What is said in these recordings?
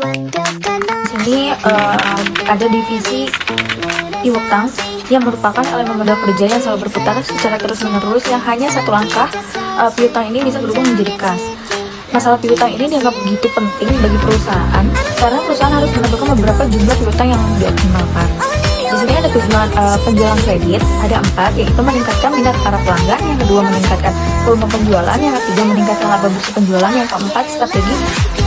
Di sini ada divisi piutang yang merupakan elemen modal kerja yang selalu berputar secara terus-menerus yang hanya satu langkah piutang ini bisa berubah menjadi kas. Masalah piutang ini dianggap begitu penting bagi perusahaan karena perusahaan harus menentukan beberapa jumlah piutang yang dioptimalkan. Di sini ada tujuan penjualan kredit, ada 4, yaitu meningkatkan minat para pelanggan, yang kedua meningkatkan volume penjualan, yang ketiga meningkatkan laba bersih penjualan, yang keempat strategi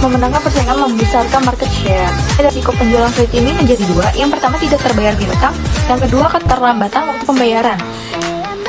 memenangkan persaingan membesarkan market share. Risiko penjualan kredit ini menjadi 2, yang pertama tidak terbayar piutang, yang kedua keterlambatan waktu pembayaran.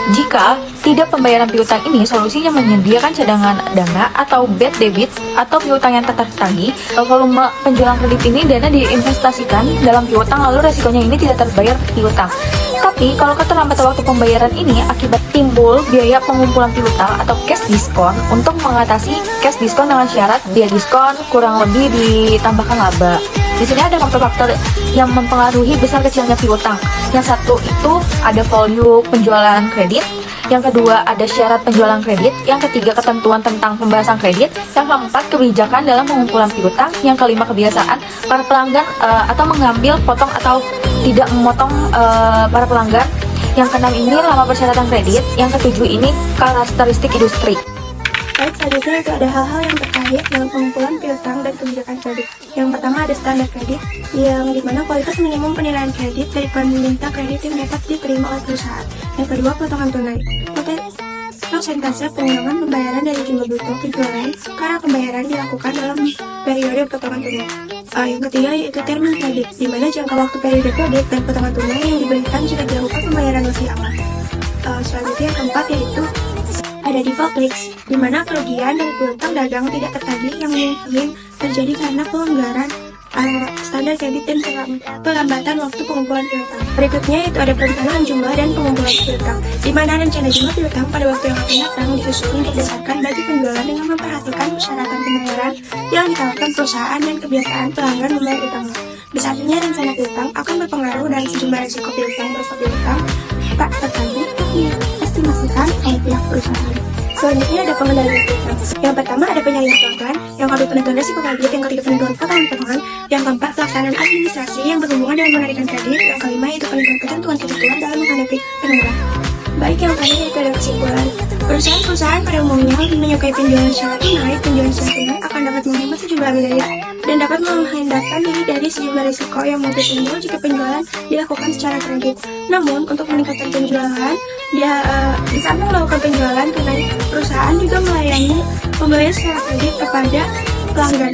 Jika tidak pembayaran piutang ini, solusinya menyediakan cadangan dana atau bad debit atau piutang yang tak tertagih. Volume penjualan kredit ini dana diinvestasikan dalam piutang, lalu resikonya ini tidak terbayar piutang. Tapi kalau keterlambatan waktu pembayaran ini akibat timbul biaya pengumpulan piutang atau cash diskon. Untuk mengatasi cash diskon dengan syarat biaya diskon kurang lebih ditambahkan laba. Di sini ada faktor-faktor yang mempengaruhi besar kecilnya piutang. Yang satu itu ada volume penjualan kredit, yang kedua ada syarat penjualan kredit, yang ketiga ketentuan tentang pembahasan kredit, yang keempat kebijakan dalam pengumpulan piutang, yang kelima kebiasaan para pelanggan atau mengambil potong atau tidak memotong para pelanggan, yang keenam ini lama persyaratan kredit, yang ketujuh ini karakteristik industri. Baik, selanjutnya itu ada hal-hal yang terkait dengan pengumpulan piutang dan kebijakan kredit. Yang pertama ada standar kredit, yang dimana kualitas minimum penilaian kredit dari peminta kredit yang dapat diterima oleh perusahaan. Yang kedua, potongan tunai. Persentase pengurangan pembayaran dari jumlah bruto penjualan karena pembayaran dilakukan dalam periode potongan tunai. Yang ketiga yaitu termin kredit, di mana jangka waktu periode kredit dan potongan tunai yang diberikan jika dilakukan pembayaran lebih aman. Selanjutnya yang keempat yaitu ada default risk, di mana kerugian dari piutang dagang tidak tertagih yang sering terjadi karena pelanggaran standar kredit dan pelambatan waktu pengumpulan piutang. Berikutnya itu ada perencanaan jumlah dan pengumpulan piutang, di mana rencana jumlah piutang pada waktu yang akan datang disusun berdasarkan bagi penjualan dengan memperhatikan persyaratan pembayaran yang ditawarkan perusahaan dan kebiasaan pelanggan membayar utangnya. Besarnya rencana piutang akan berpengaruh dari sejumlah risiko piutang berupa piutang tak tertagih yang diestimasikan oleh pihak perusahaan. Selanjutnya ada pengendalian piutang. Yang pertama ada penyaringan pelanggan, yang kedua penentuan risiko kredit, yang ketiga penentuan potongan-potongan, yang keempat pelaksanaan administrasi yang berhubungan dengan penarikan kredit, yang kelima itu penentuan ketentuan dalam menghadapi penularan. Baik, yang terakhir itu ada kesimpulan. Perusahaan-perusahaan pada umumnya menyukai penjualan secara tunai. Penjualan secara tunai akan dapat menghemat sejumlah biaya dan dapat menghindarkan diri dari sejumlah risiko yang mungkin timbul jika penjualan dilakukan secara kredit. Namun, untuk meningkatkan penjualan, di samping melakukan penjualan tunai, perusahaan juga melayani pembelian secara kredit kepada pelanggan.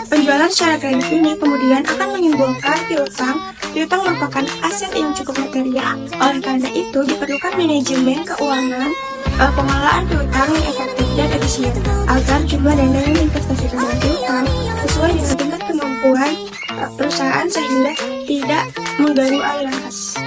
Penjualan secara kredit ini kemudian akan menimbulkan piutang. Piutang merupakan aset yang cukup material. Oleh karena itu, diperlukan manajemen keuangan, pengelolaan piutang yang efektif dan efisien agar jumlah dana yang diinvestasikan dalam piutang sesuai dengan tingkat kemampuan perusahaan sehingga tidak mengganggu aliran kas.